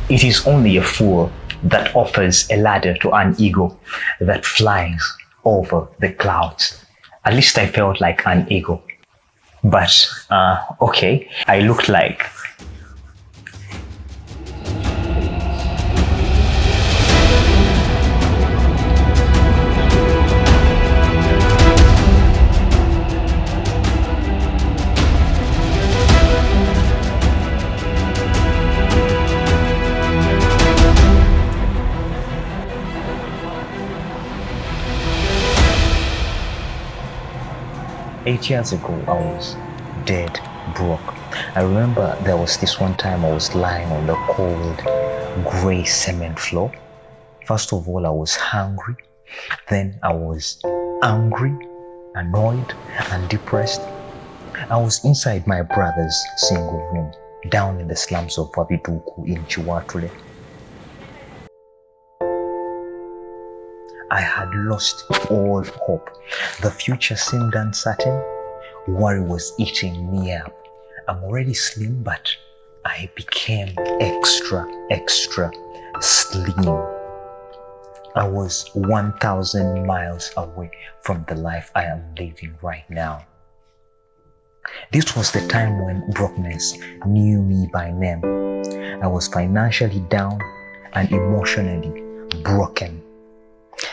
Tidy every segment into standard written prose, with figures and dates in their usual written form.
It is only a fool that offers a ladder to an eagle that flies over the clouds. At least I felt like an eagle. But, okay, I looked like Eight years ago, I was dead broke. I remember there was this one time I was lying on the cold, gray cement floor. First of all, I was hungry. Then I was angry, annoyed, and depressed. I was inside my brother's single room, down in the slums of Wabiduku in Chiwatule. I had lost all hope. The future seemed uncertain. Worry was eating me up. I'm already slim, but I became extra slim. I was 1,000 miles away from the life I am living right now. This was the time when brokenness knew me by name. I was financially down and emotionally broken.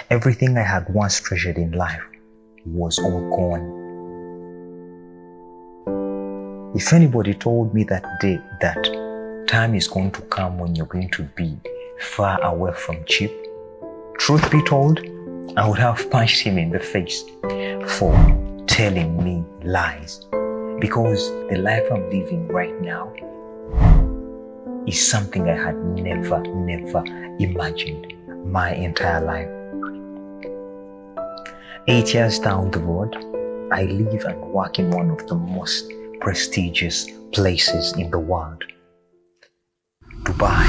Everything I had once treasured in life was all gone. If anybody told me that day that time is going to come when you're going to be far away from cheap, truth be told, I would have punched him in the face for telling me lies. Because the life I'm living right now is something I had never imagined my entire life. 8 years down the road, I live and work in one of the most prestigious places in the world, Dubai.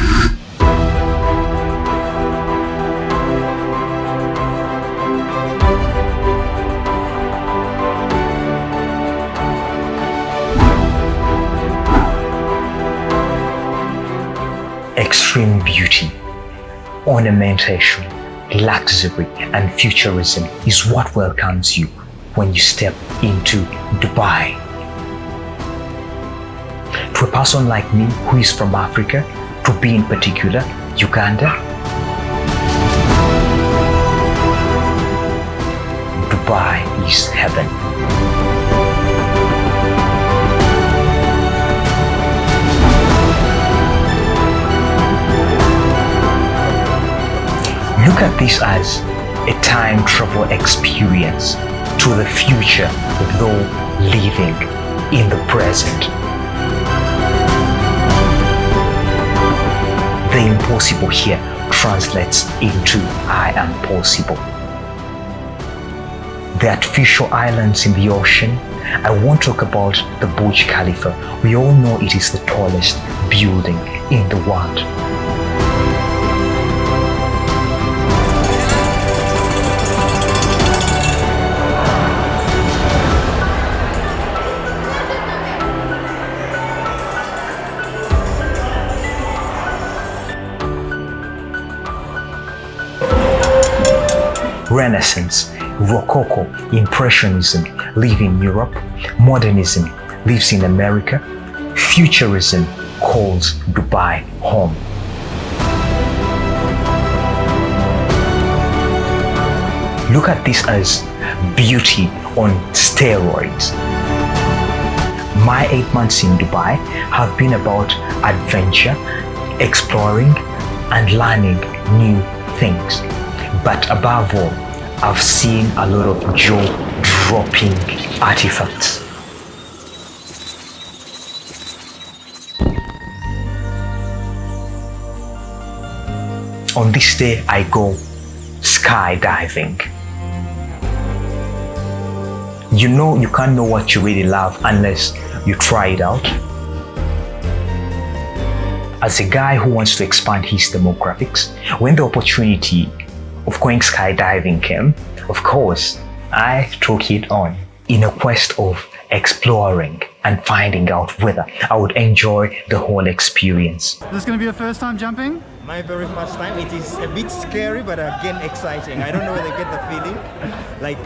Extreme beauty, ornamentation, luxury, and futurism is what welcomes you when you step into Dubai. To a person like me who is from Africa, to be in particular Uganda, Dubai is heaven. Look at this as a time travel experience to the future, though living in the present. The impossible here translates into I am possible. The artificial islands in the ocean. I won't talk about the Burj Khalifa. We all know it is the tallest building in the world. Renaissance, Rococo, Impressionism live in Europe, Modernism lives in America, Futurism calls Dubai home. Look at this as beauty on steroids. My 8 months in Dubai have been about adventure, exploring, and learning new things. But above all, I've seen a lot of jaw-dropping artifacts. On this day, I go skydiving. You know you can't know what you really love unless you try it out. As a guy who wants to expand his demographics, when the opportunity of going skydiving came, of course, I took it on in a quest of exploring and finding out whether I would enjoy the whole experience. This is going to be your first time jumping? My very first time. It is a bit scary, but again exciting. I don't know whether I get the feeling. Like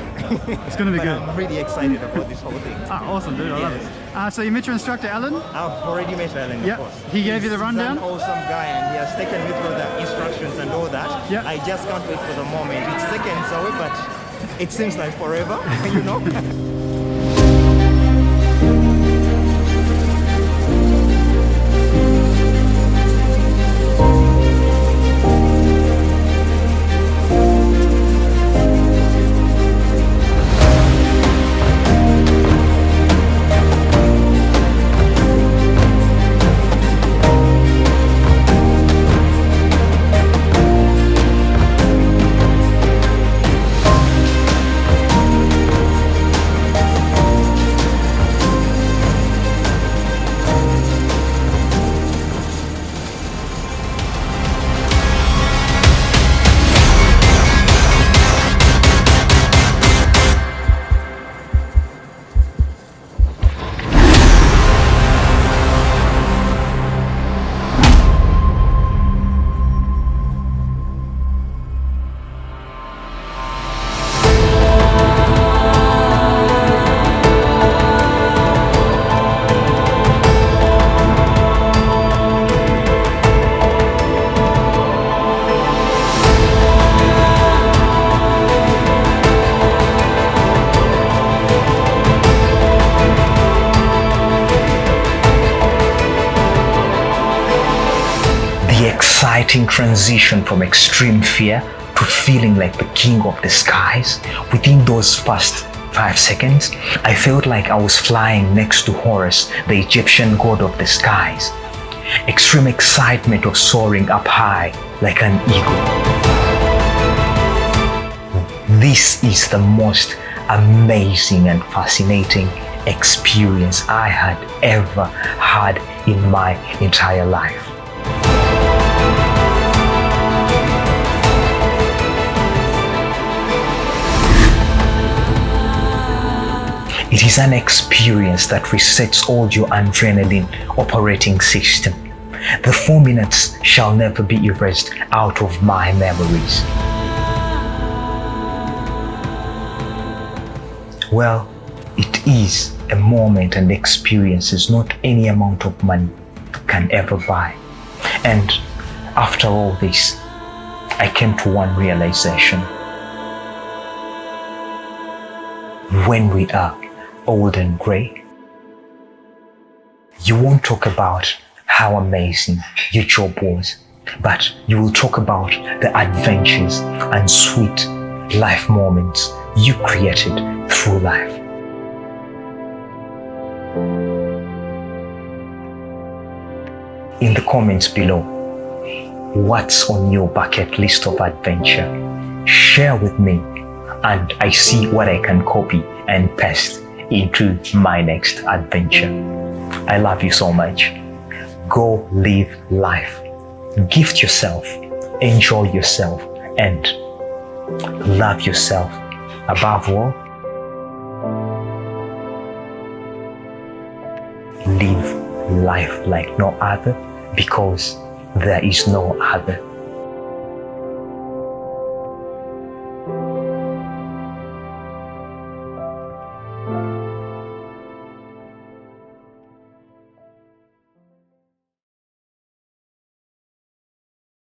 It's going to be good. I'm really excited about this whole thing. Awesome, dude. I love it. So you met your instructor, Alan? I've already met Alan, Yep. of course. He gave you the He's rundown? an awesome guy, and he has taken me through the instructions and all that. Yep. I just can't wait for the moment. It's seconds away, but it seems like forever, you know? The exciting transition from extreme fear to feeling like the king of the skies. Within those first 5 seconds, I felt like I was flying next to Horus, the Egyptian god of the skies. Extreme excitement of soaring up high like an eagle. This is the most amazing and fascinating experience I had ever had in my entire life. It is an experience that resets all your adrenaline operating system. The 4 minutes shall never be erased out of my memories. Well, it is a moment and experiences not any amount of money can ever buy. And after all this, I came to one realization. When we are old and grey, you won't talk about how amazing your job was, but you will talk about the adventures and sweet life moments you created through life. In the comments below, what's on your bucket list of adventure? Share with me, and I see what I can copy and paste into my next adventure. I love you so much. Go live life. Gift yourself, enjoy yourself, and love yourself. Above all, live life like no other, because there is no other.